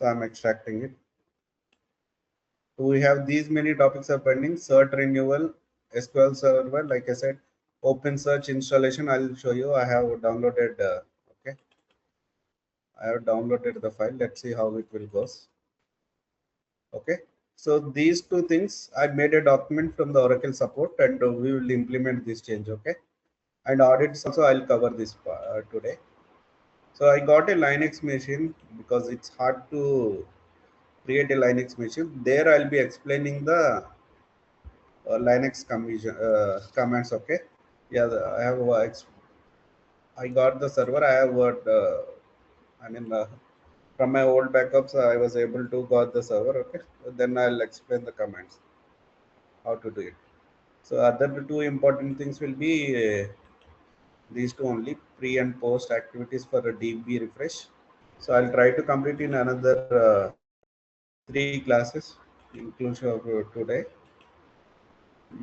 So I'm extracting it. So we have these many topics are pending: cert renewal, SQL Server, like I said, Open Search installation. I'll show you. I have downloaded. Okay, I have downloaded the file. Let's see how it will goes. Okay, so these two things I made a document from the Oracle support, and we will implement this change. Okay, and audits also I'll cover this today. So I got a Linux machine because it's hard to create a Linux machine. There I'll be explaining the Linux commands. Okay, yeah, I have I got the server. I have got I mean from my old backups I was able to got the server. Okay, then I'll explain the commands how to do it. So other two important things will be these two only: pre and post activities for a DB refresh. So I'll try to complete in another 3 classes, inclusive of today.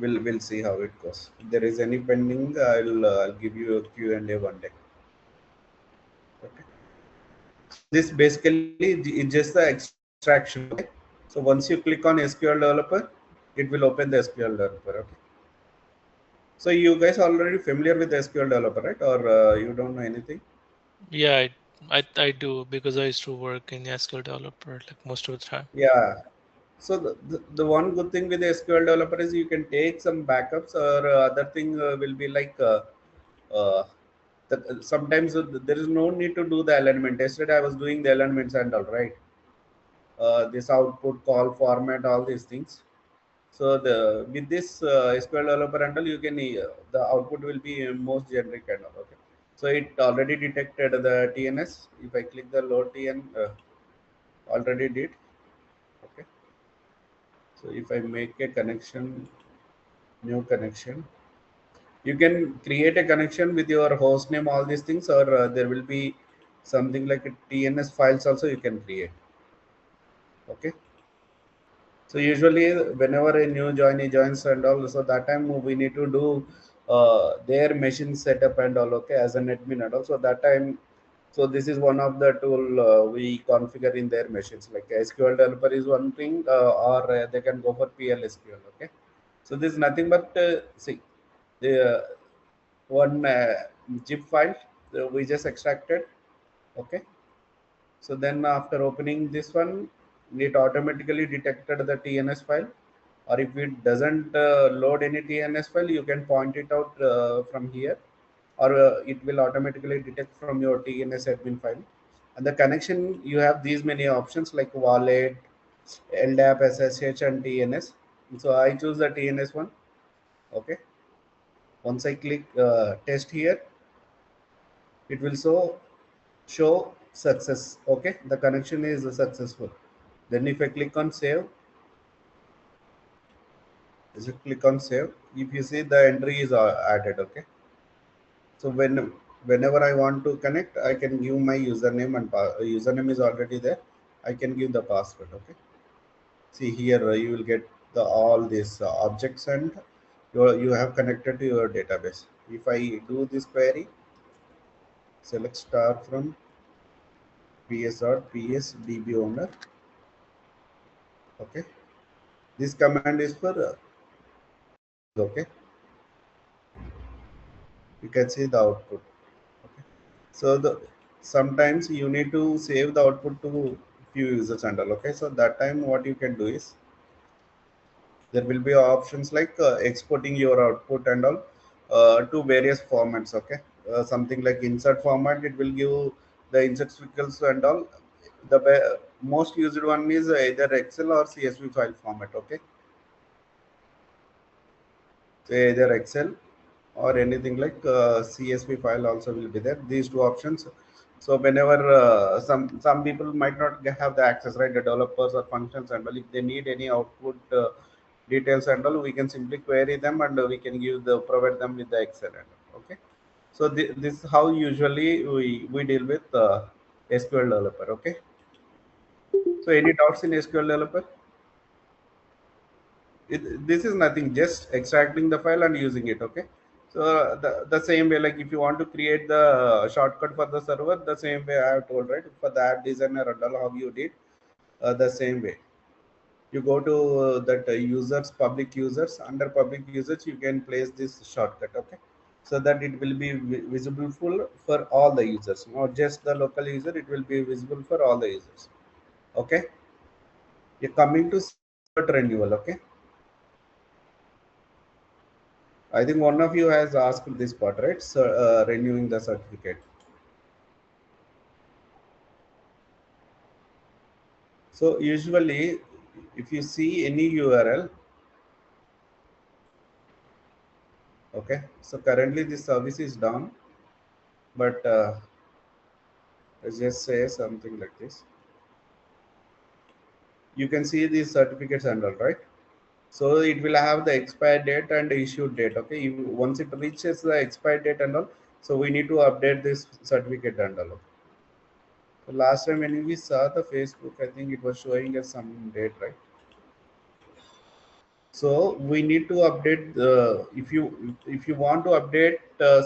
We'll see how it goes. If there is any pending, I'll give you a Q&A one day. Okay. So this basically is just the extraction. Okay. So once you click on SQL Developer, it will open the SQL Developer. Okay. So you guys are already familiar with SQL Developer, right? Or you don't know anything? Yeah, I do, because I used to work in SQL developer like most of the time. Yeah. So the one good thing with the SQL Developer is you can take some backups, or other thing will be like uh, sometimes there is no need to do the alignment. Yesterday I was doing the alignments and all, right. This output call format, all these things. So the with this SQL Developer and all, you can the output will be most generic and all. Okay. So it already detected the TNS. If I click the load TN, already did. Okay. So if I make a connection, new connection, you can create a connection with your host name, all these things, or there will be something like a TNS files also you can create. Okay. So usually whenever a new joinee joins and all, so that time we need to do their machine setup and all. Okay, as an admin and also that time. So this is one of the tool we configure in their machines. Like SQL Developer is one thing, or they can go for PLSQL. Okay, so this is nothing but see the one zip file we just extracted. Okay, so then after opening this one, it automatically detected the TNS file, or if it doesn't load any TNS file, you can point it out from here, or it will automatically detect from your TNS admin file. And the connection, you have these many options like wallet, LDAP, SSH, and TNS. So I choose the TNS one. Okay. Once I click test here, it will show success. Okay, the connection is successful. Then if I click on save, if you see the entry is added. Okay, so whenever I want to connect, I can give my username, and username is already there. I can give the password. Okay, see here you will get the all these objects, and you have connected to your database. If I do this query, select star from ps db owner. Okay, this command is for okay, you can see the output. Okay, so the sometimes you need to save the output to few users and all. Okay, so that time what you can do is there will be options like exporting your output and all to various formats. Okay, something like insert format, it will give the insert circles and all. The most used one is either Excel or CSV file format. Okay, so either Excel or anything like CSV file also will be there. These two options. So whenever some people might not have the access, right? The developers or functions and all, if they need any output details and all, we can simply query them, and we can give the provide them with the Excel and all. Okay. So this is how usually we deal with SQL developer. Okay. So any doubts in SQL developer? This is nothing, just extracting the file and using it. Okay, so the same way, like if you want to create the shortcut for the server, the same way I have told, right, for the app designer and all how you did. the same way. You go to that users, public users. Under public users, you can place this shortcut, okay, so that it will be visible for all the users, not just the local user. It will be visible for all the users. Okay, you're coming to cert renewal. Okay, I think one of you has asked this part, right? So renewing the certificate. So usually, if you see any URL, okay, so currently this service is down, but let's just say something like this. You can see these certificates and all, right? So it will have the expired date and issued date. Okay, once it reaches the expired date and all, so we need to update this certificate and all. So last time when we saw the Facebook, I think it was showing us some date, right? So we need to update, if you want to update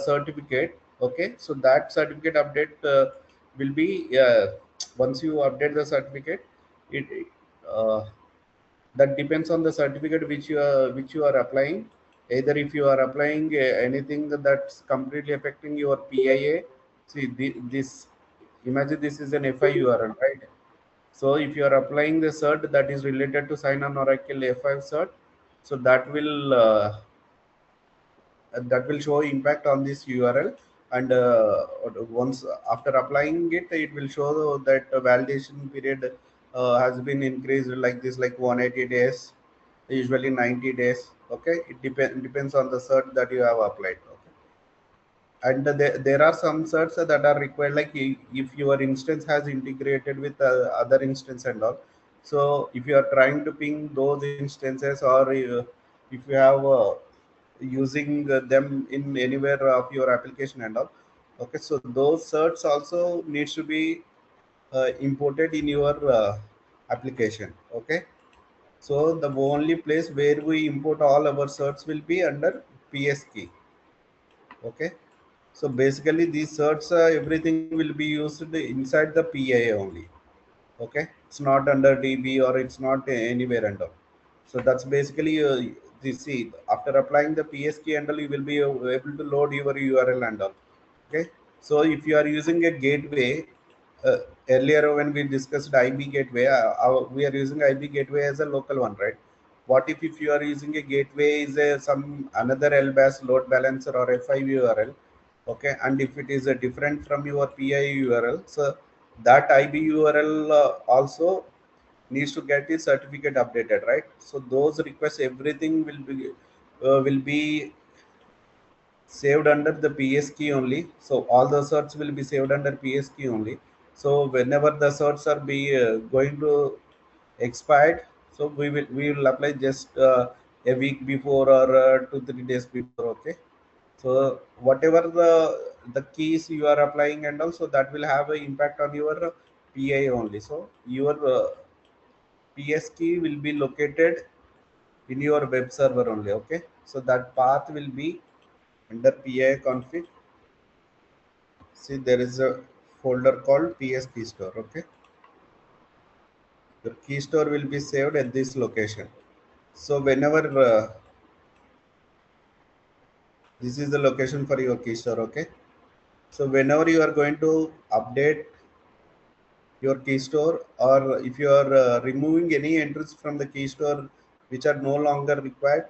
certificate, okay, so that certificate update will be once you update the certificate, it uh, that depends on the certificate which you are applying. Either if you are applying anything that's completely affecting your PIA. See this, imagine this is an FI URL, right? So if you are applying the cert that is related to sign on Oracle F5 cert, so that will show impact on this URL. And once after applying it, it will show that validation period has been increased like this, like 180 days, usually 90 days. Okay, it depends on the cert that you have applied. Okay, and there are some certs that are required, like if your instance has integrated with other instance and all. So if you are trying to ping those instances, or if you have using them in anywhere of your application and all, okay, so those certs also needs to be imported in your application. Okay, so the only place where we import all our certs will be under PS key. Okay, so basically these certs everything will be used inside the PIA only. Okay, it's not under DB or it's not anywhere and all. So that's basically this. See, after applying the PS key and all, you will be able to load your URL and all. Okay, so if you are using a gateway, uh, earlier when we discussed IB gateway, we are using IB gateway as a local one, right? What if you are using a gateway is a some another LBAS load balancer or F5 URL, okay, and if it is different from your PI URL, so that IB URL also needs to get its certificate updated, right? So those requests, everything will be saved under the PS key only. So all the certs will be saved under PS key only. So whenever the certs are be going to expired, so we will apply just a week before or 2 3 days before. Okay, so whatever the keys you are applying and also that will have an impact on your PA only. So your PS key will be located in your web server only. Okay, so that path will be under PI config. See, there is a folder called PS key store. Okay, the key store will be saved at this location. So whenever this is the location for your key store. Okay, so whenever you are going to update your key store, or if you are removing any entries from the key store which are no longer required,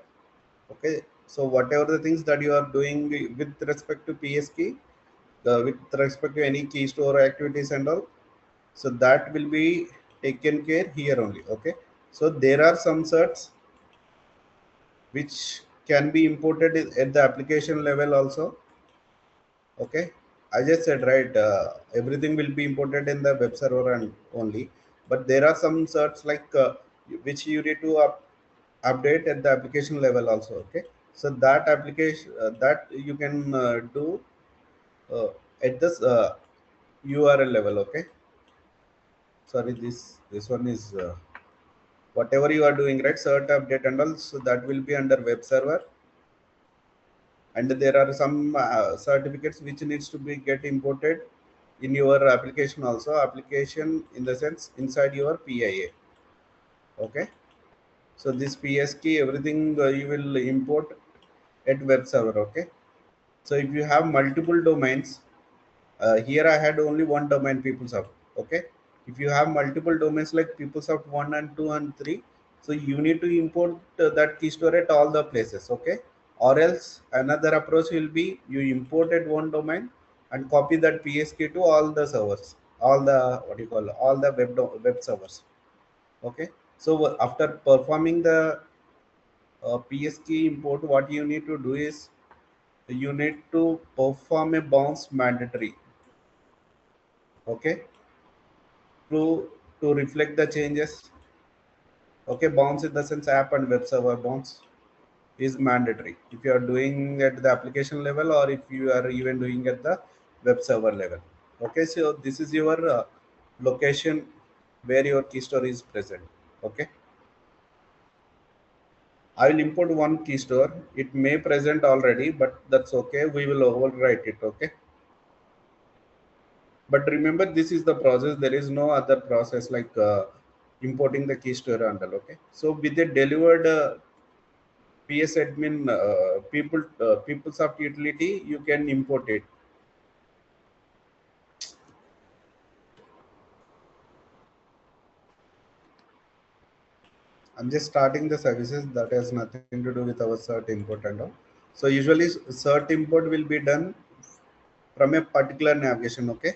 okay, so whatever the things that you are doing with respect to PS key, with respect to any key store activities and all, so that will be taken care here only. Okay, so there are some certs which can be imported at the application level also. Okay, I just said, right, everything will be imported in the web server and only, but there are some certs like which you need to update at the application level also. Okay, so that application that you can do uh, at this URL level. Okay, sorry, this one is whatever you are doing, right, cert update and all, so that will be under web server. And there are some certificates which needs to be get imported in your application also. Application in the sense inside your PIA. Okay. So this PS key, everything you will import at web server. Okay. So if you have multiple domains, here I had only one domain, PeopleSoft. Okay. If you have multiple domains like PeopleSoft 1 and 2 and 3, so you need to import that key store at all the places. Okay. Or else another approach will be you import at one domain and copy that PS key to all the servers, all the what you call all the web servers. Okay. So after performing the PS key import, what you need to do is you need to perform a bounce mandatory. Okay, to reflect the changes. Okay, bounce in the sense app and web server bounce is mandatory if you are doing at the application level or if you are even doing at the web server level. Okay, so this is your location where your key store is present. Okay, I will import one key store. It may present already, but that's okay. We will overwrite it. Okay. But remember, this is the process. There is no other process like importing the key store handle. Okay. So with the delivered PS admin PeopleSoft utility, you can import it. I'm just starting the services that has nothing to do with our cert import and all. So usually cert import will be done from a particular navigation. Okay.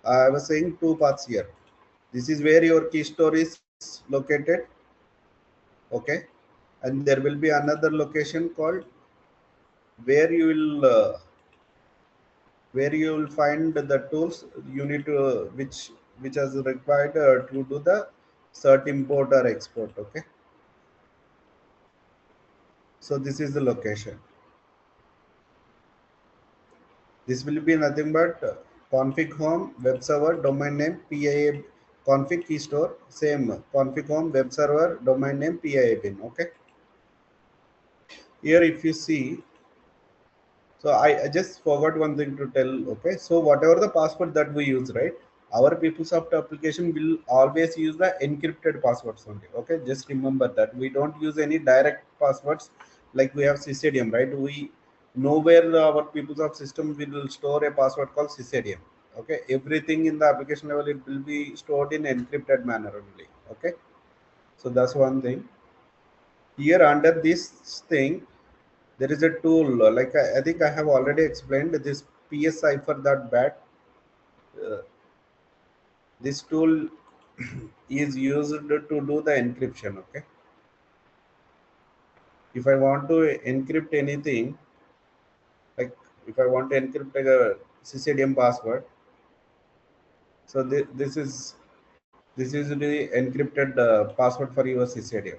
I was saying two paths here. This is where your key store is located. Okay. And there will be another location called where you will find the tools you need to which is required to do the cert import or export. Okay, so this is the location. This will be nothing but config home web server domain name PIA config key store, same config home web server domain name PIA bin. Okay, here if you see, so I just forgot one thing to tell. Okay, so whatever the password that we use, right? Our PeopleSoft application will always use the encrypted passwords only. Okay, just remember that we don't use any direct passwords like we have CCDM, right? We nowhere our PeopleSoft system will store a password called CCDM. Okay, everything in the application level it will be stored in encrypted manner only. Okay, so that's one thing. Here under this thing, there is a tool like I think I have already explained this PS cipher that bat. Uh, this tool is used to do the encryption. Okay, if I want to encrypt anything, like if I want to encrypt like a CCDM password, so this is the encrypted password for your CCDM.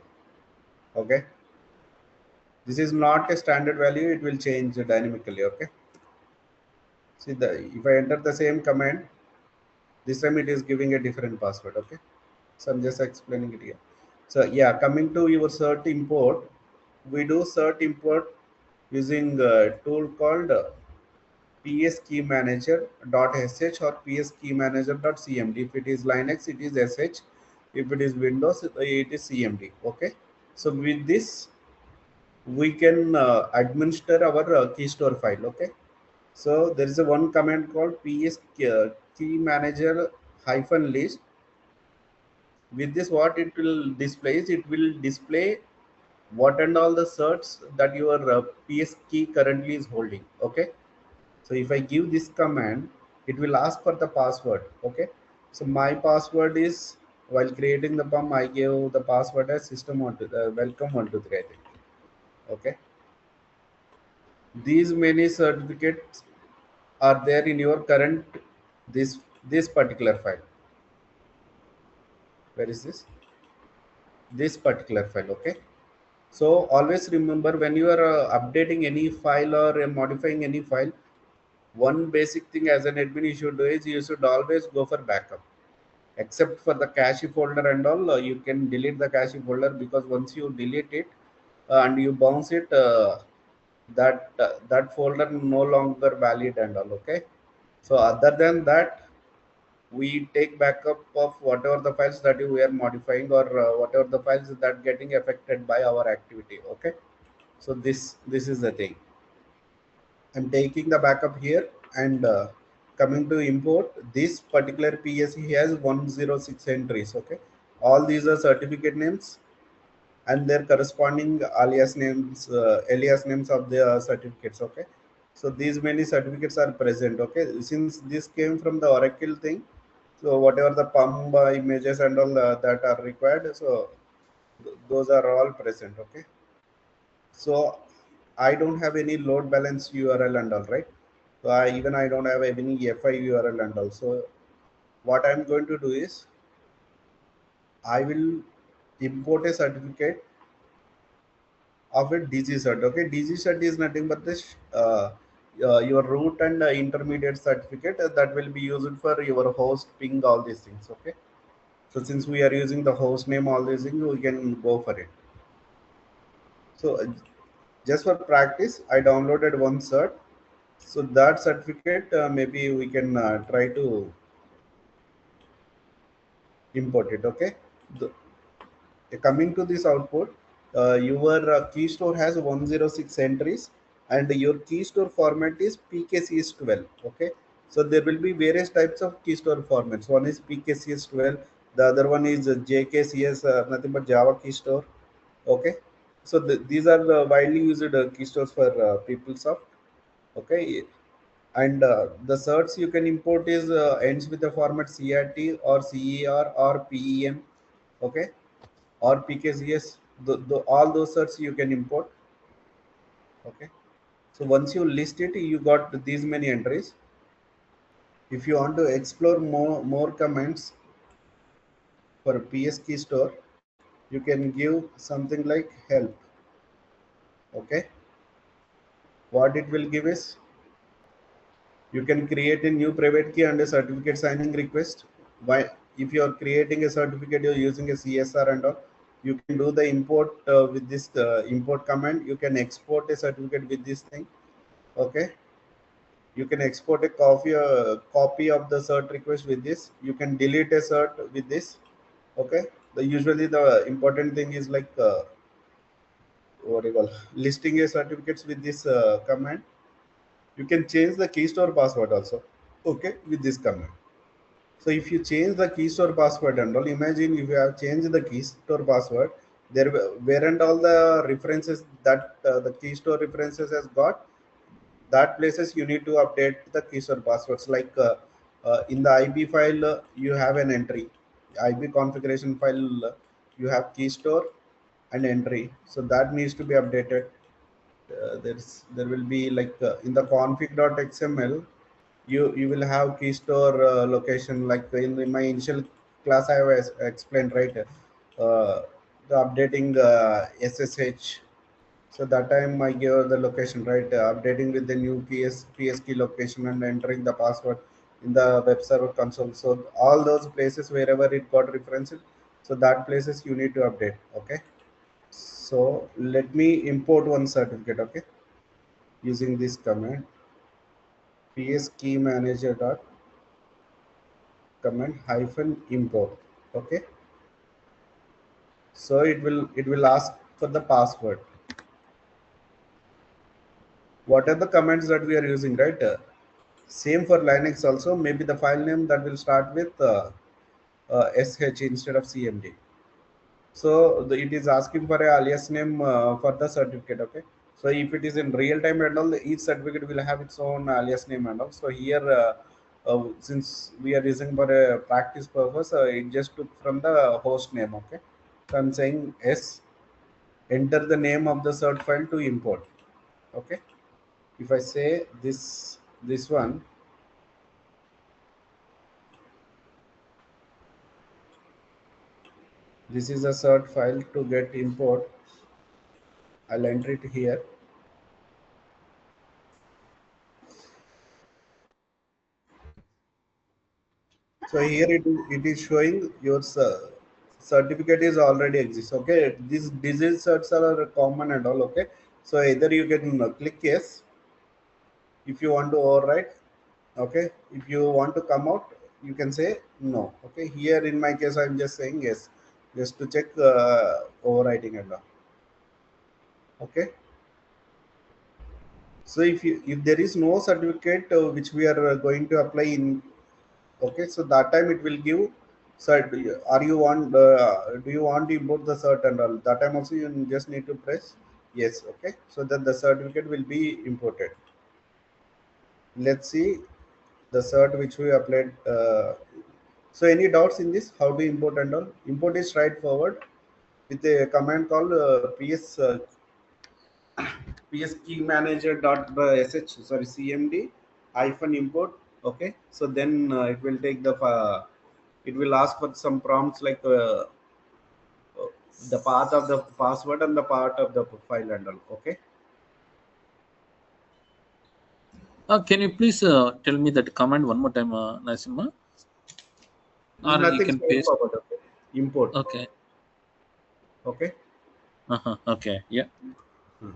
Okay, this is not a standard value; it will change dynamically. Okay, see the if I enter the same command, this time it is giving a different password. Okay, so I'm just explaining it here. So yeah, coming to your cert import, we do cert import using a tool called ps key manager .sh or ps key manager .cmd. If it is Linux it is sh, if it is Windows it is cmd. Okay, so with this we can administer our key store file. Okay, so there is a one command called ps key manager hyphen list. With this what it will display is it will display what and all the certs that your ps key currently is holding. Okay, so if I give this command it will ask for the password. Okay, so my password is, while creating the pump I gave the password as system welcome 123 I think. Okay, these many certificates are there in your current this particular file. Where is this particular file? Okay, so always remember when you are updating any file or modifying any file, one basic thing as an admin you should do is you should always go for backup. Except for the cache folder and all, you can delete the cache folder, because once you delete it and you bounce it, that folder no longer valid and all. Okay, So other than that, we take backup of whatever the files that we are modifying, or whatever the files that getting affected by our activity. Okay, so this is the thing. I'm taking the backup here, and coming to import this particular PSC has 106 entries. Okay, all these are certificate names and their corresponding alias names of the certificates. Okay, so these many certificates are present. Okay, since this came from the Oracle thing, so whatever the pump images and all that are required, so those are all present. Okay, so I don't have any load balance URL and all, right? So I don't have any FI URL and all. So what I'm going to do is I will import a certificate of a DG cert. Okay, DG cert is nothing but this your root and intermediate certificate that will be used for your host ping, all these things. Okay, so since we are using the host name, all these things, we can go for it. So just for practice, I downloaded one cert. So that certificate, maybe we can try to import it. Okay, the, coming to this output, your key store has 106 entries, and your key store format is PKCS12. Okay, so there will be various types of key store formats. One is PKCS12, the other one is JKCS, nothing but Java key store. Okay, so these are the widely used key stores for PeopleSoft. Okay, and the certs you can import is ends with the format CRT or CER or PEM. Okay, or PKCS, all those certs you can import. Okay, so once you list it, you got these many entries. If you want to explore more comments for PS key store, you can give something like help. Okay, what it will give is, you can create a new private key and a certificate signing request. Why, if you are creating a certificate, you're using a CSR and all, you can do the import with this import command. You can export a certificate with this thing. Okay, you can export a copy of the cert request with this. You can delete a cert with this. Okay, usually the important thing is like what do you call, listing a certificates with this command. You can change the key store password also. Okay, with this command. So if you change the key store password and all, imagine if you have changed the key store password, there weren't all the references that the key store references has got. That places you need to update the key store passwords. Like in the IB file, you have an entry. IB configuration file, you have key store and entry. So that needs to be updated. There will be like in the config.xml, you will have key store location, like in my initial class I have explained, right? The updating SSH. So that time I gave the location, right? Updating with the new PS key location and entering the password in the web server console. So all those places wherever it got referenced, so that places you need to update. Okay, so let me import one certificate. Okay, using this command, ps key manager dot command hyphen import. Okay, so it will ask for the password. What are the commands that we are using, right? Same for Linux also. Maybe the file name that will start with sh instead of cmd. So it is asking for a alias name for the certificate. Okay, so if it is in real time and all, each certificate will have its own alias name and all. So here, since we are using for a practice purpose, it just took from the host name. Okay, so I'm saying s, enter the name of the cert file to import. Okay, if I say this one, this is a cert file to get import, I'll enter it here. So here it is showing your certificate is already exists. Okay, these disease certs are common and all. Okay, so either you can click yes if you want to overwrite, Okay, if you want to come out, you can say no. Okay, here in my case, I'm just saying yes, just to check overwriting and all. Okay, so if there is no certificate which we are going to apply in, okay, so that time it will give cert. Are you want do you want to import the cert and all? That time also you just need to press yes. Okay, so that the certificate will be imported. Let's see the cert which we applied. So any doubts in this? How to import and all? Import is straightforward with a command called ps key manager dot sh sorry cmd hyphen import. Okay, so then it will take the it will ask for some prompts like the path of the password and the part of the file and all. Okay, Can you please tell me that command one more time, Nasimha? Or you nothing can paste. straightforward. Okay, import. Okay. Okay. Okay. Yeah. Hmm.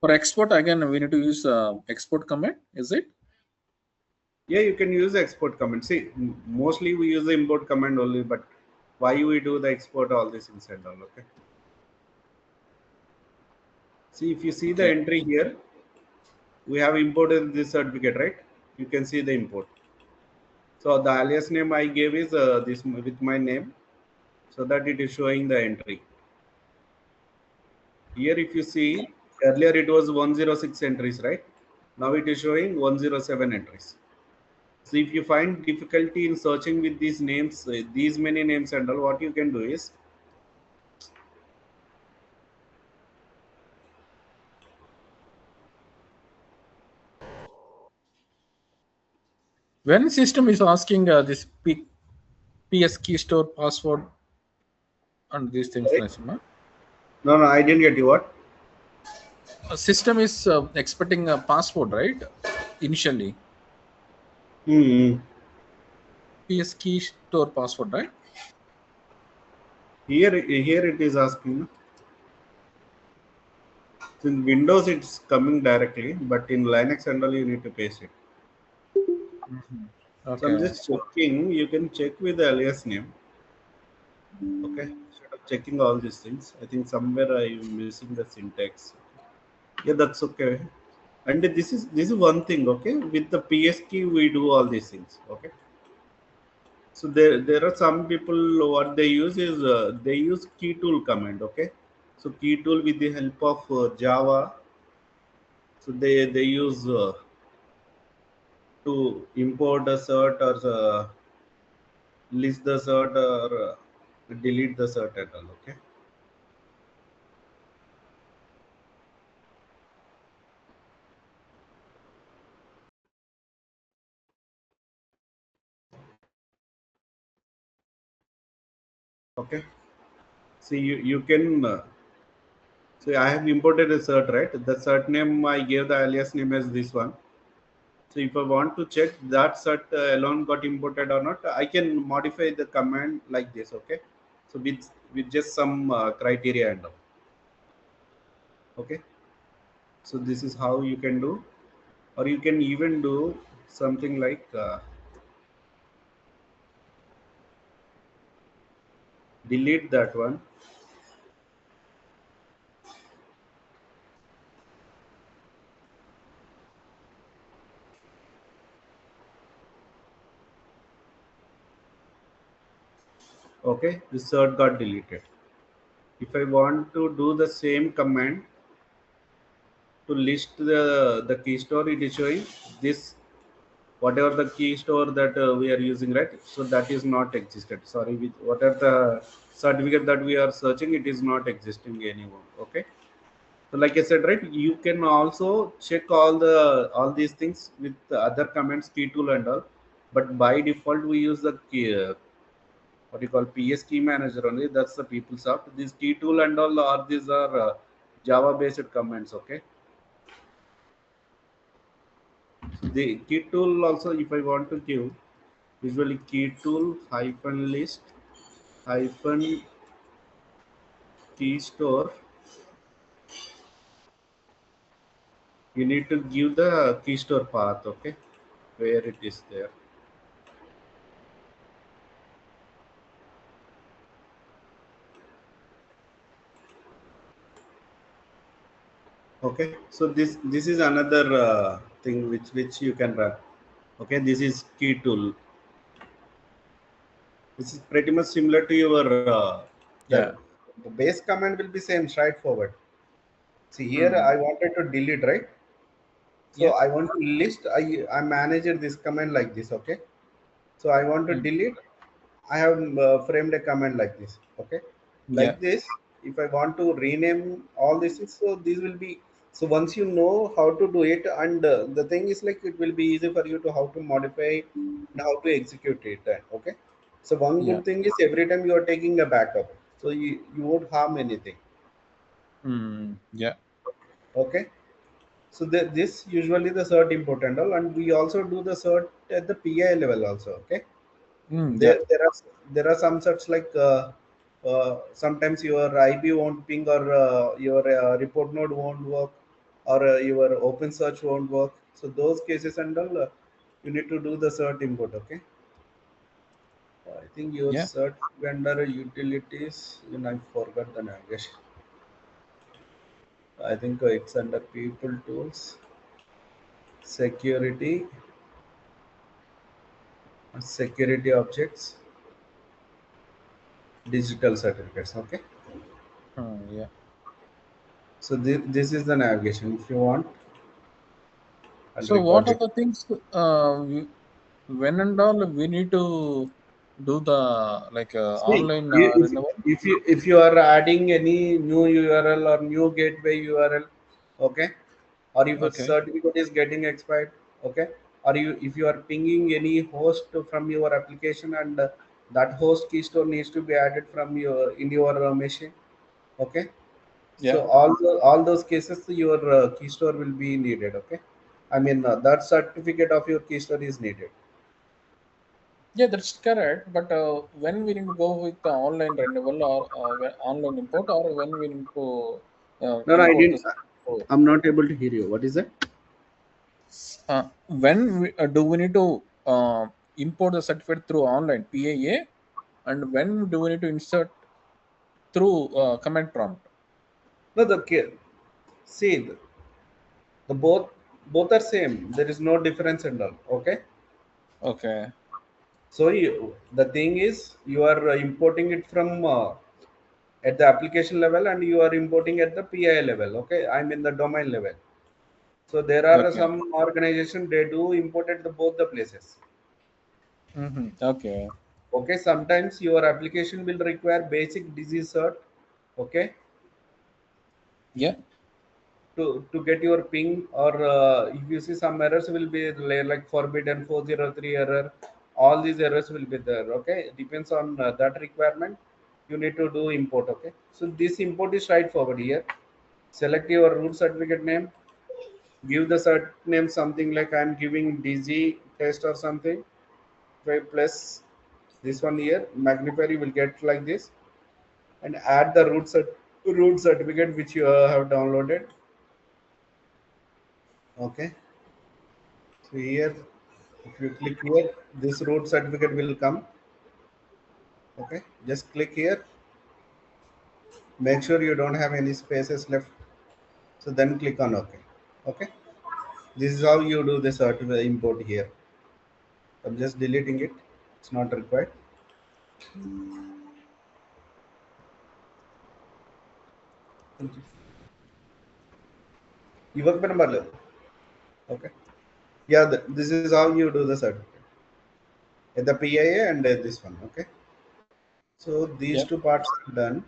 For export, again, we need to use export command. Is it? Yeah, you can use the export command. See, mostly we use the import command only, but why we do the export all this inside all? Okay. See, if you see the Okay. entry here, we have imported this certificate, right? You can see the import. So the alias name I gave is this with my name, so that it is showing the entry. Here, if you see, earlier it was 106 entries, right? Now it is showing 107 entries. So if you find difficulty in searching with these names, these many names and all, what you can do is, When system is asking this PS key store password and these things, sorry? Nasimha. No, no, I didn't get you. What? System is expecting a password, right? Initially, Hmm. PS key store password, right? Here it is asking. So in Windows, it's coming directly, but in Linux and all, you need to paste it. So I'm Okay. just checking. You can check with the alias name. Okay. Instead of checking all these things, I think somewhere I'm missing the syntax. Yeah, that's okay. And this is one thing. Okay. With the PS key, we do all these things. Okay. So there are some people what they use is they use key tool command. Okay. So key tool with the help of Java. So they use to import a cert or list the cert or delete the cert at all. Okay. Okay. See, you can see I have imported a cert, right? The cert name I gave the alias name as this one. So if I want to check that cert alone got imported or not, I can modify the command like this. Okay. So with just some criteria and all. Okay. So this is how you can do, or you can even do something like delete that one. Okay, the cert got deleted. If I want to do the same command to list the key store, it is showing this whatever the key store that we are using, right? So that is not existed. Sorry, with whatever the certificate that we are searching, it is not existing anymore. Okay. So like I said, right, you can also check all these things with the other commands, key tool and all. But by default, we use the key, what you call PS key manager only. That's the PeopleSoft. This key tool and all are these are Java based commands. Okay. So the key tool also, if I want to give, usually key tool hyphen list hyphen key store You need to give the key store path, okay, where it is there. Okay, so this is another thing which you can run. Okay, this is key tool. This is pretty much similar to your Yeah. the base command will be same straightforward. See here, I wanted to delete, right? So Yeah. I want to list. I manager this command like this. Okay, so I want to Mm. delete. I have framed a command like this. Okay, Yeah. like this. If I want to rename all these things, so these will be. So once you know how to do it, and the thing is like it will be easy for you to how to modify and how to execute it. Okay. So one Yeah. good thing is every time you are taking a backup, so you won't harm anything. Yeah. Okay. So this usually the cert important, and we also do the cert at the PI level also. Okay. Yeah. There are some certs like sometimes your IB won't ping, or your report node won't work, or your open search won't work. So those cases and all, you need to do the cert import. Okay. I think your Yeah. cert vendor utilities. I forgot the navigation. I think it's under people tools, security, security objects, digital certificates. Okay. Yeah. So this is the navigation. If you want, I'll So what record are it. the things when and all we need to do the like See, online renewal? if you are adding any new URL or new gateway URL, okay, or if a Okay. certificate is getting expired, okay, or if you are pinging any host from your application, and that host keystone needs to be added from your in your machine, okay. Yeah. So all those cases your key store will be needed, okay. I mean that certificate of your key store is needed. Yeah, that's correct. But when we need to go with the online renewal or online import, or when we need to No, no, I import didn't. this code? I'm not able to hear you. What is that? Do we need to import the certificate through online PAA, and when do we need to insert through command prompt? No, see the both are same. There is no difference and all. Okay. Okay. So the thing is you are importing it from at the application level, and you are importing at the PI level. Okay, I mean the domain level. So there are Okay. some organization they do import at the both the places. Okay. Okay, sometimes your application will require basic disease cert. Okay, Yeah. to get your ping, or if you see some errors will be like forbidden 403 error, all these errors will be there. Okay, depends on that requirement. You need to do import. Okay, so this import is straightforward here. Select your root certificate name, give the cert name something like I'm giving DG test or something. If plus this one here, magnifier, you will get like this, and add the root certificate which you have downloaded. Okay, so here, if you click here, this root certificate will come. Okay, just click here. Make sure you don't have any spaces left. So then click on OK. Okay, this is how you do the certificate import here. I'm just deleting it. It's not required. You work better. Okay. Yeah, this is how you do the certificate. The PIA and this one. Okay. So these Yeah. two parts are done.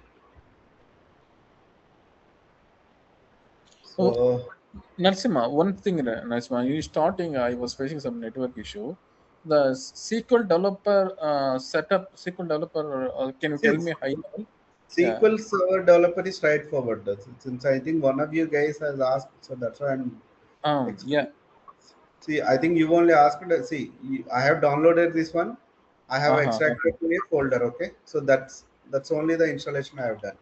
Oh, So Narsimha, one thing, Narsimha, you starting, I was facing some network issue. The SQL developer SQL developer, can you tell since me high level? Yeah. SQL Server developer is straightforward. Since I think one of you guys has asked, so that's why I'm Yeah. explaining. See, I think you only asked. See, I have downloaded this one. I have Okay. extracted to a folder. Okay, so that's only the installation I have done.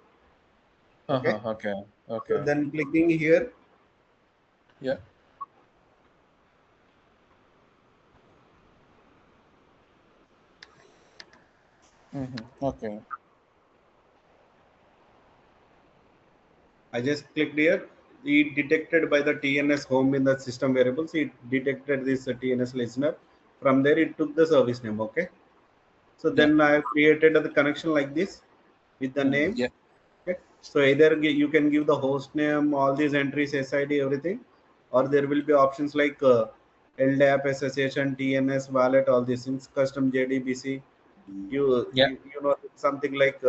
Okay, Okay. so Okay. then clicking here, Yeah. Okay. I just clicked here. It detected by the TNS home in the system variables. It detected this TNS listener. From there, it took the service name. Okay. So Yeah. then I have created the connection like this with the name. Yeah. Okay. So either you can give the host name, all these entries, SID, everything, or there will be options like LDAP, SSH, TNS, wallet, all these things, custom JDBC. Yeah. You know something like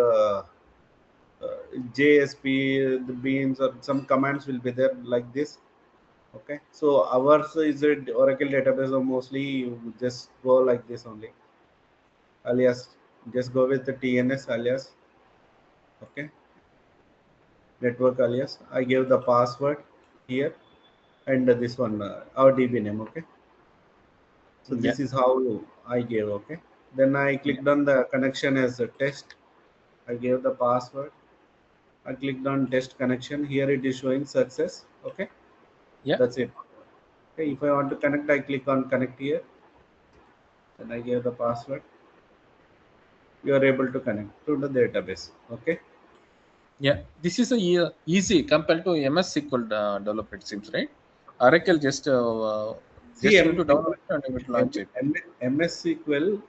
JSP, the beans, or some commands will be there like this. Okay, so ours is a Oracle database, so mostly you just go like this only. Alias, just go with the TNS alias. Okay, network alias. I gave the password here and this one our DB name. Okay, so Yeah. this is how I gave. Okay, then I Yeah. clicked on the connection as a test. I gave the password. I clicked on test connection. Here it is showing success. Okay, Yeah. that's it. Okay, if I want to connect, I click on connect here. Then I give the password. You are able to connect to the database. Okay. Yeah. This is a easy compared to MS SQL developer, it seems, right? Oracle See, just you to download it and you will launch it. MS SQL,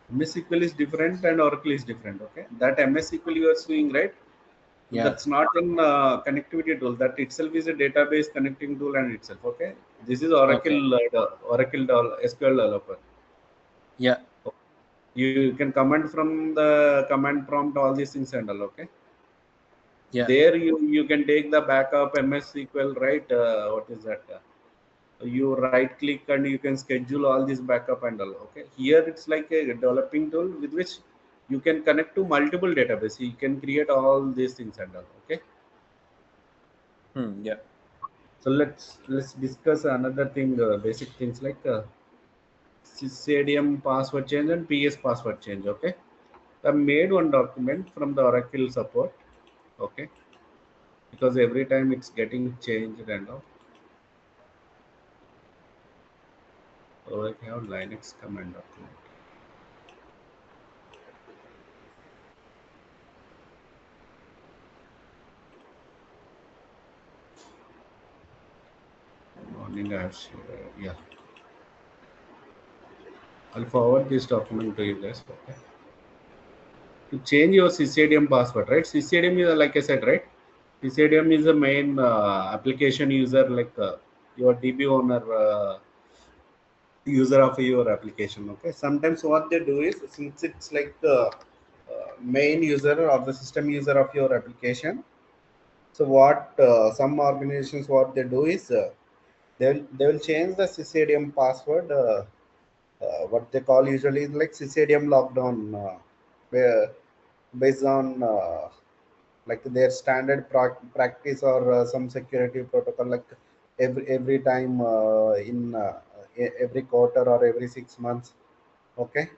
MS SQL is different and Oracle is different. Okay, that MS SQL you are seeing, right? Yeah. That's not an connectivity tool. That itself is a database connecting tool and itself. Okay, this is Okay. Oracle SQL developer. Yeah. You can command from the command prompt all these things and all. Okay, Yeah. there you can take the backup MS SQL, right? What is that? You right click and you can schedule all this backup and all. Okay, here it's like a developing tool with which you can connect to multiple database. You can create all these things and all. Okay, Yeah. so let's discuss another thing, basic things like CCDM password change and PS password change. Okay, I made one document from the Oracle support. Okay, because every time it's getting changed and all. So I have Linux command document. Morning I have shared, yeah. I'll forward this document to you guys. Okay. To change your CCDM password, right? CCDM is like I said, right? CCDM is the main application user, like your DB owner, user of your application. Okay. Sometimes what they do is, since it's like the main user or the system user of your application. So what some organizations what they do is they will change the CCDM password. What they call usually is like CCDM lockdown, where based on like their standard practice or some security protocol, like every time in every quarter or every 6 months. Okay,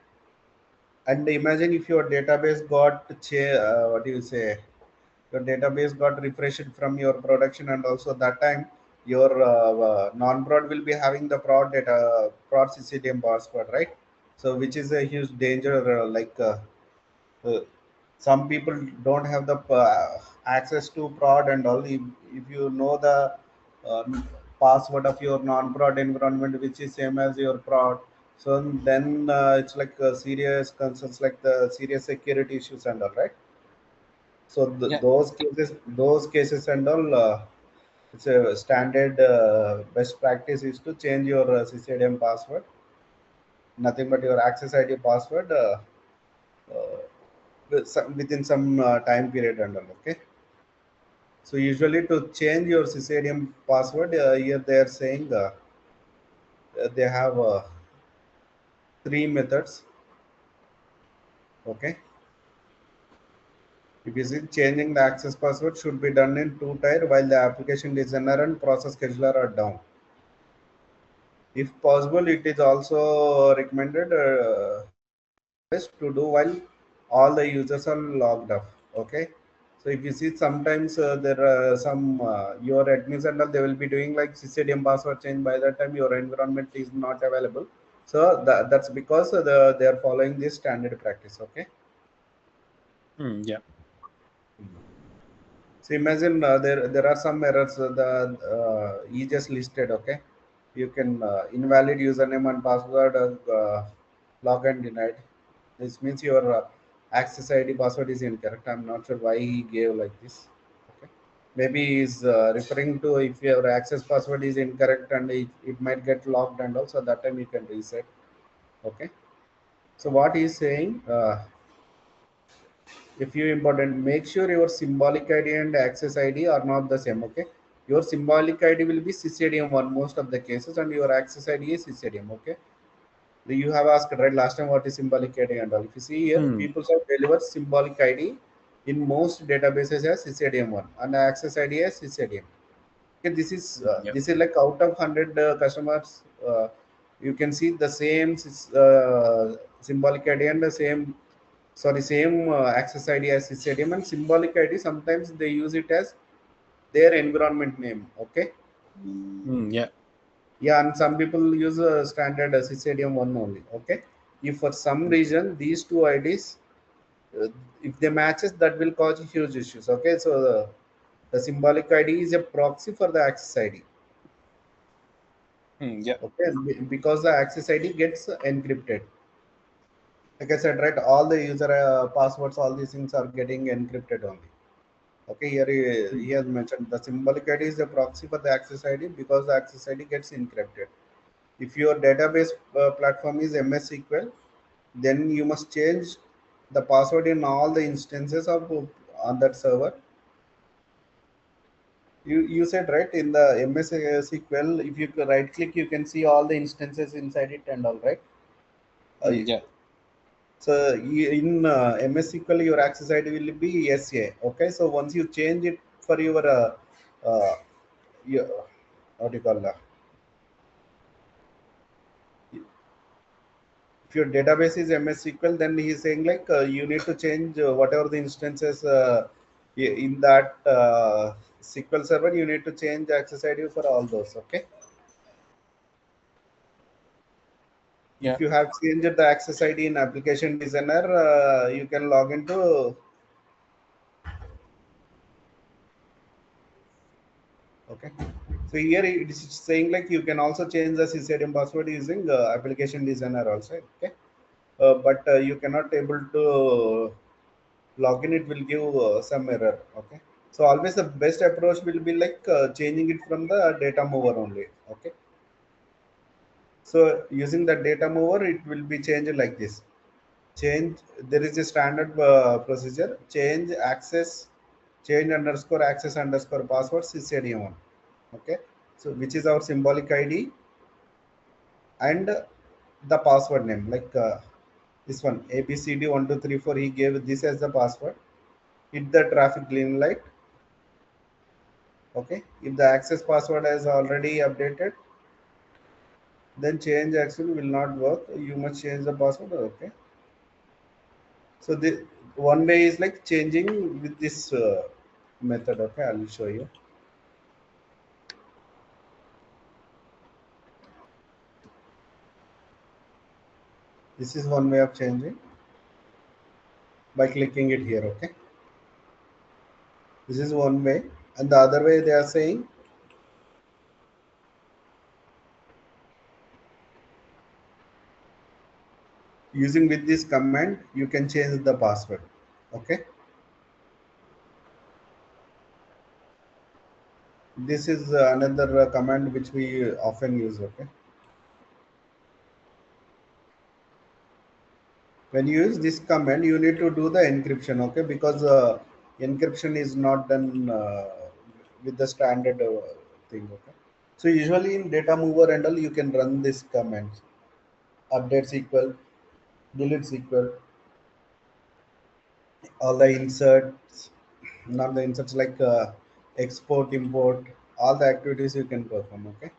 and imagine if your database got what do you say, your database got refreshed from your production, and also that time your non-prod will be having the prod CCDM password, right? So which is a huge danger, uh, some people don't have the access to prod and all. If you know the uh, password of your non-prod environment which is same as your prod, so then it's like serious concerns, like the serious security issues and all, right? So Yeah. those cases and all, it's a standard best practice is to change your CCDM password, nothing but your access ID password, within some time period and all. Okay, so usually to change your CCDM password, here they are saying they have three methods. Okay, if you see, changing the access password should be done in two tier while the application designer and process scheduler are down. If possible, it is also recommended best to do while all the users are logged off. Okay, so if you see, sometimes there are some your admins and all, they will be doing like CCDM password change. By that time your environment is not available, so that's because they are following this standard practice. Okay, Yeah. So imagine there are some errors he just listed. Okay, you can invalid username and password, login denied. This means your access ID password is incorrect. I'm not sure why he gave like this. Okay, maybe he's referring to if your access password is incorrect and it might get locked, and also that time you can reset. Okay, so what he's saying. If you important, make sure your symbolic id and access id are not the same. Okay, your symbolic id will be CCDM one most of the cases, and your access id is CCDM. Okay, you have asked right last time what is symbolic id and all. If you see here, people have delivered symbolic id in most databases as CCDM one and access id as CCDM. Okay, Yep. this is like out of 100 customers, you can see the same symbolic id and the same access id as stadium, and symbolic id sometimes they use it as their environment name. Okay, Yeah. yeah, and some people use a standard stadium one only. Okay, if for some reason these two ids, uh, if they matches, that will cause huge issues. Okay, so the symbolic id is a proxy for the access id. Yeah. Okay, because the access id gets encrypted. Like I said, right, all the user passwords, all these things are getting encrypted only. Okay, here he has mentioned the symbolic ID is a proxy for the access ID because the access ID gets encrypted. If your database platform is MS SQL, then you must change the password in all the instances of on that server. You said right in the MS SQL, if you right click, you can see all the instances inside it and all right. Uh, Yeah. so in MS SQL, your access ID will be SA. Okay, so once you change it for your uh, your, what do you call that? If your database is MS SQL, then he is saying like you need to change whatever the instances in that SQL server. You need to change access ID for all those. Okay. Yeah. If you have changed the access ID in application designer, you can log into. Okay. So here it is saying like you can also change the CCDM password using application designer also. Okay. But you cannot able to login. It will give some error. Okay, so always the best approach will be like changing it from the data mover only. Okay, so using the data mover, it will be changed like this. Change, there is a standard procedure: change access, change underscore access underscore password CCDM1. Okay, so which is our symbolic id and the password name, like this one ABCD1234. He gave this as the password. Hit the traffic green light. Okay, if the access password is already updated, then change actually will not work. You must change the password. Okay, so the one way is like changing with this method. Okay, I'll show you. This is one way of changing by clicking it here. Okay, this is one way, and the other way they are saying using with this command you can change the password. Okay, this is another command which we often use. Okay, when you use this command, you need to do the encryption. Okay, because encryption is not done with the standard thing. Okay, so usually in data mover and all, you can run this command: update SQL, delete SQL, all the inserts, not the inserts, like export, import, all the activities you can perform. Okay,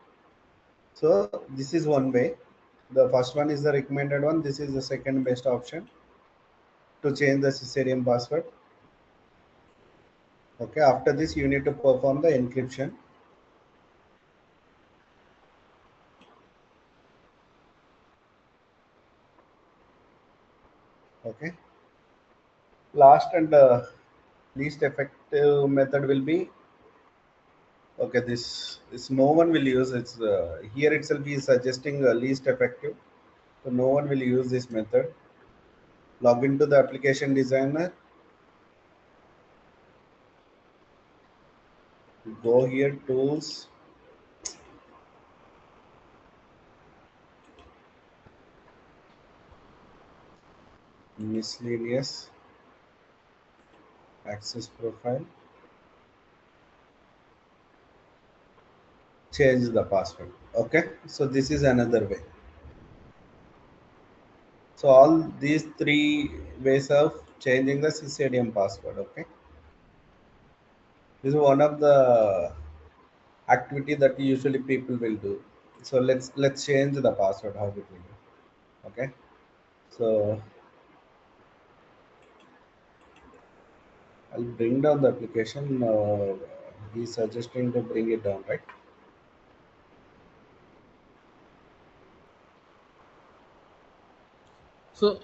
so this is one way. The first one is the recommended one. This is the second best option to change the CCDM password. Okay, after this you need to perform the encryption. Okay, Last and least effective method will be, okay, this no one will use. It's here itself is suggesting least effective, so no one will use this method. Log into the application designer, go here, tools, miscellaneous, access profile, change the password. Okay, so this is another way. So all these three ways of changing the CCDM password. Okay, this is one of the activity that usually people will do. So let's change the password, how it will do. Okay, so I'll bring down the application. He's suggesting to bring it down, right? So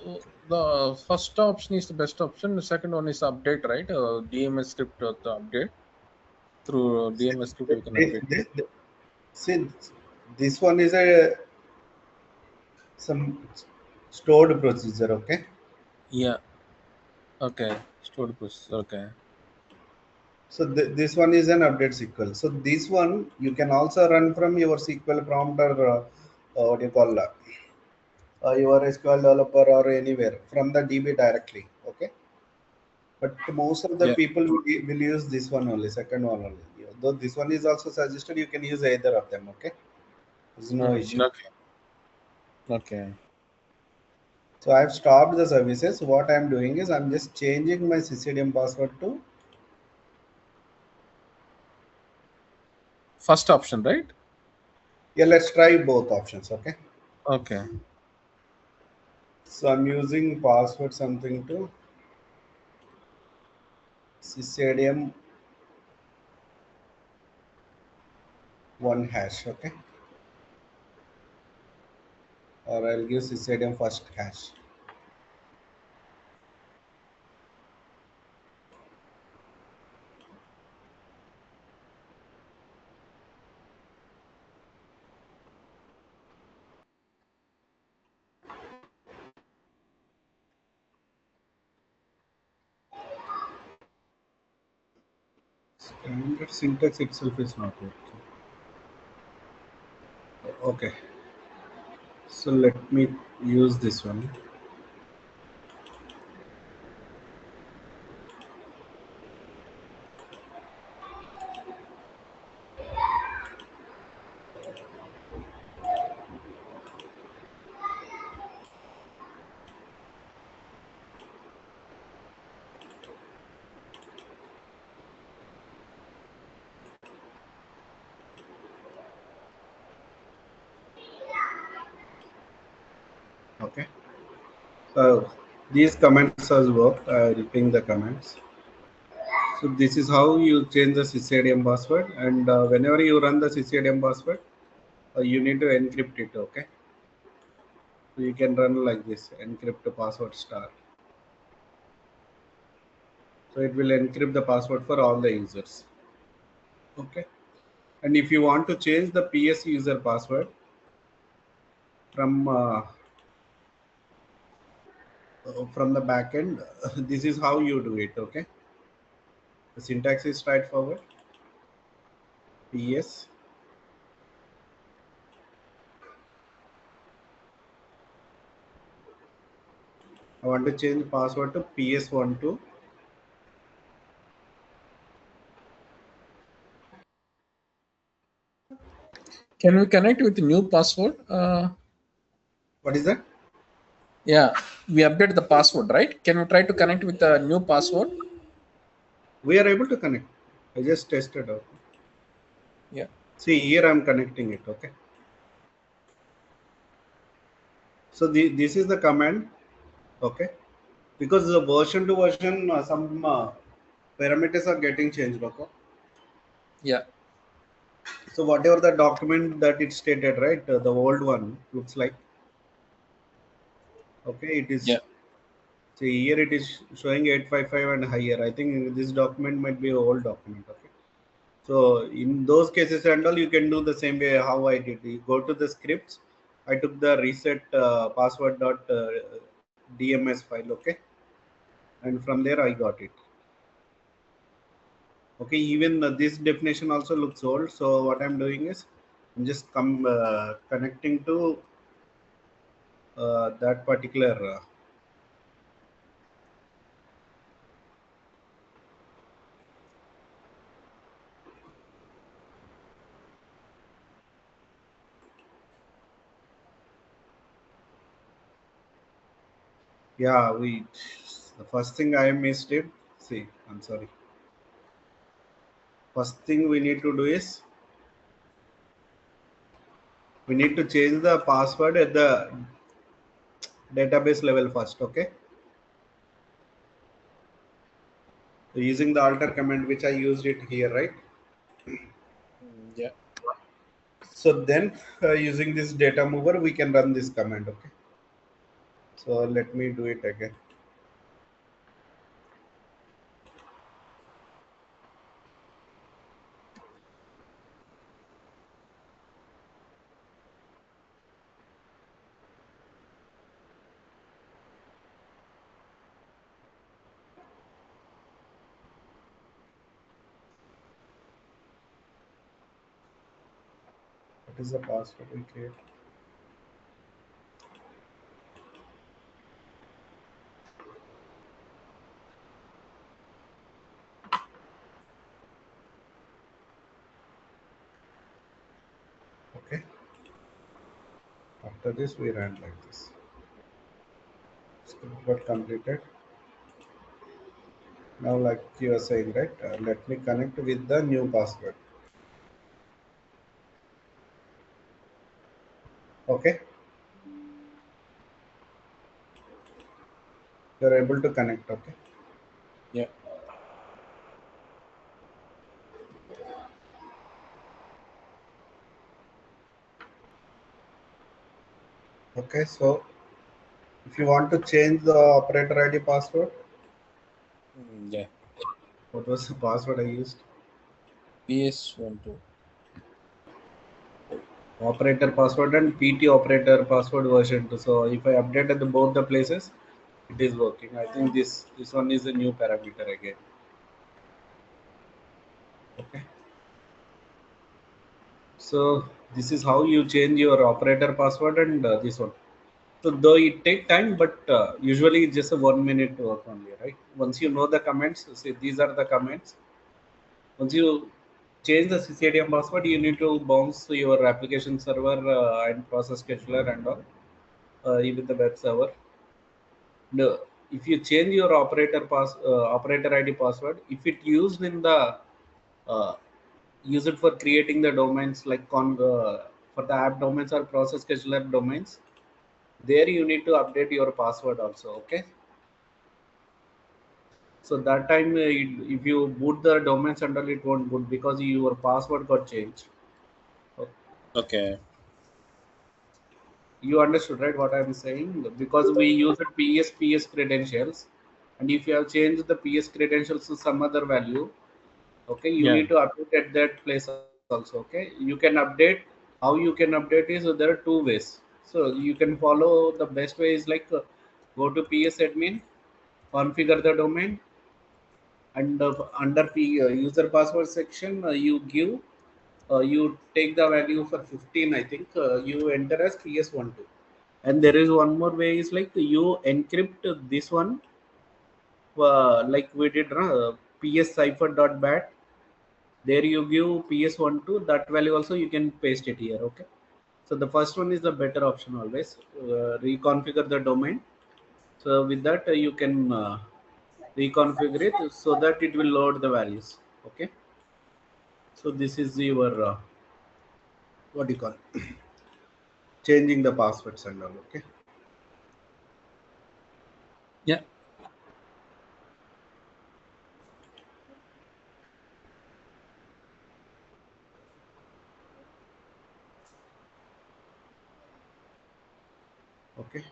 the first option is the best option. The second one is update, right? DMS script the update. Through DMS script we can update. See, this one is a some stored procedure. Okay, Yeah. Okay. Stored process. Okay. so this one is an update SQL. So this one you can also run from your SQL prompt or what you call your SQL developer or anywhere from the DB directly. Okay, but most of the Yeah. people will use this one only, second one only. Though this one is also suggested, you can use either of them. Okay, there's no issue. Okay. Okay. So I've stopped the services. What I'm doing is I'm just changing my CCDM password to, First option, right? yeah, let's try both options. Okay, Okay. so I'm using password something to CCDM one hash. Okay, or I'll give CCDM first hash. Standard syntax itself is not working. Okay, so let me use this one. Okay, so these comments has worked. I'll ping the comments. So this is how you change the CCDM password, and whenever you run the CCDM password, you need to encrypt it. Okay, so you can run like this: encrypt password star. So it will encrypt the password for all the users. Okay, and if you want to change the PS user password from the backend, this is how you do it. Okay, the syntax is straightforward. PS. I want to change password to PS12. Can we connect with the new password? What is that? Yeah, we update the password, right? Can we try to connect with the new password? We are able to connect. I just tested out. Yeah. See here I'm connecting it. Okay. So this is the command. Okay. Because the version to version some parameters are getting changed. Okay. Yeah. So whatever the document that it stated, right, the old one looks like, okay, it is Yeah. See here it is showing 855 and higher. I think this document might be an old document. Okay. So in those cases and all, you can do the same way how I did. You go to the scripts. I took the reset password dot DMS file. Okay, and from there I got it. Okay, even this definition also looks old. So what I'm doing is I'm just connecting to that particular. Yeah, we. The first thing I missed it. See, I'm sorry. First thing we need to do is we need to change the password at the database level first. Okay, so using the alter command which I used it here, right? Yeah. So then using this data mover we can run this command. Okay, so let me do it again. What is the password we create? Okay, after this we ran like this. Script got completed. Now like you are saying, right, let me connect with the new password. Okay, you're able to connect. Okay, Yeah. okay, so if you want to change the operator ID password, Yeah. what was the password I used? PS12. Operator password and PT operator password version 2. So if I updated both the places, it is working. I think this one is a new parameter again. Okay. So this is how you change your operator password and this one. So though it take time, but usually it's just a 1 minute work only, right? Once you know the comments, say these are the comments. Once you change the CCDM password, you need to bounce to your application server and process scheduler and all, even the web server. No, if you change your operator ID password, if it used in the uh, use it for creating the domains like for the app domains or process scheduler domains, there you need to update your password also. Okay, so that time if you boot the domains under, it won't boot because your password got changed. So Okay. you understood, right, what I'm saying? Because we use it PS credentials, and if you have changed the PS credentials to some other value, okay, you Yeah. need to update at that place also. Okay, you can update. How you can update is there are two ways. So you can follow the best way is like go to PS admin, configure the domain, and under user password section you take the value for 15. I think you enter as PS12, and there is one more way is like you encrypt this one like we did PS cipher.bat. There you give PS12, that value also you can paste it here. Okay, so the first one is the better option always. Reconfigure the domain. So with that you can reconfigure it so that it will load the values. Okay, so this is your what do you call it? Changing the passwords and all. Okay, Yeah. okay.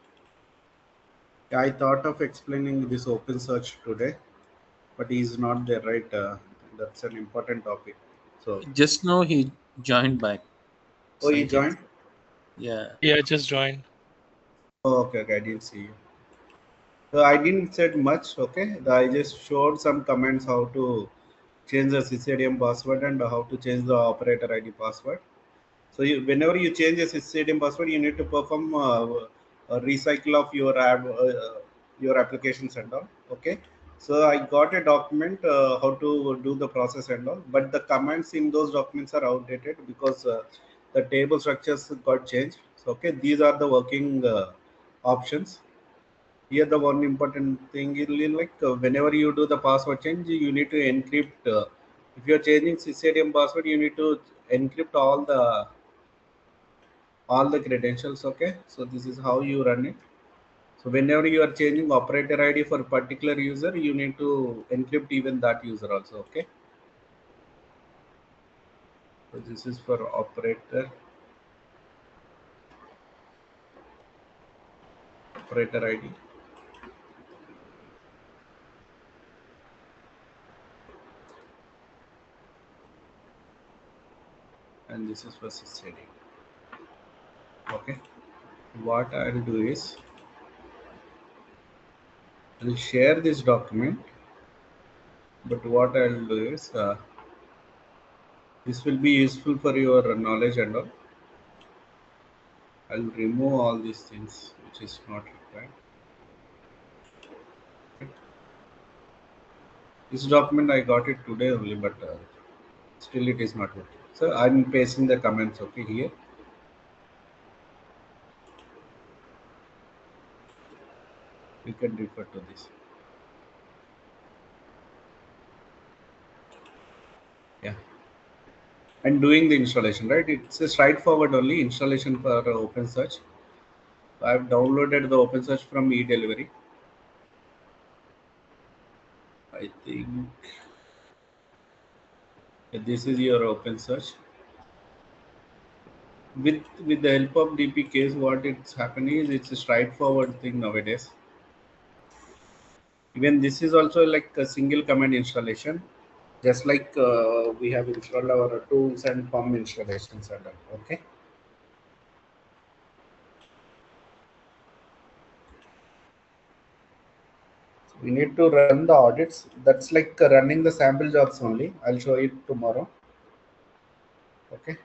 I thought of explaining this open search today, but he's not there, right? That's an important topic. So, Just now he joined back. oh, you Cited. joined? Yeah. Yeah, just join. Oh, okay, okay, I didn't see you. So I didn't said much. Okay, I just showed some comments how to change the CCDM password and how to change the operator ID password. So whenever you change a CCDM password, you need to perform a recycle of your applications and all. Okay. So I got a document how to do the process and all, but the comments in those documents are outdated because the table structures got changed. So okay, these are the working options. Here the one important thing is like whenever you do the password change, you need to encrypt. If you're changing CCDM password, you need to encrypt all the credentials. Okay, so this is how you run it. So whenever you are changing operator ID for a particular user, you need to encrypt even that user also. Okay, so this is for operator ID, and this is for CCDM. Okay, what I'll do is I'll share this document, but what I'll do is this will be useful for your knowledge and all. I'll remove all these things which is not required. This document I got it today only, but still it is not working. So I'm pasting the comments. Okay, here you can refer to this. Yeah, and doing the installation, right? It's a straightforward only installation for OpenSearch. I've downloaded the OpenSearch from eDelivery. I think this is your OpenSearch. With the help of DP case, what it's happening is it's a straightforward thing nowadays. Even this is also like a single command installation, just like we have installed our tools and pump installations and all. Okay, so we need to run the audits. That's like running the sample jobs only. I'll show it tomorrow. Okay,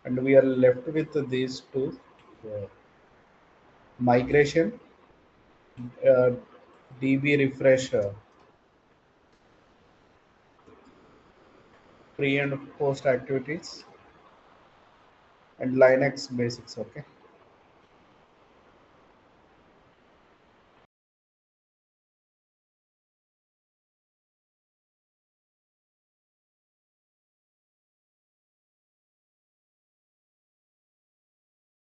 and we are left with these two: uh, migration, uh, DB refresh, pre and post activities, and Linux basics. Okay.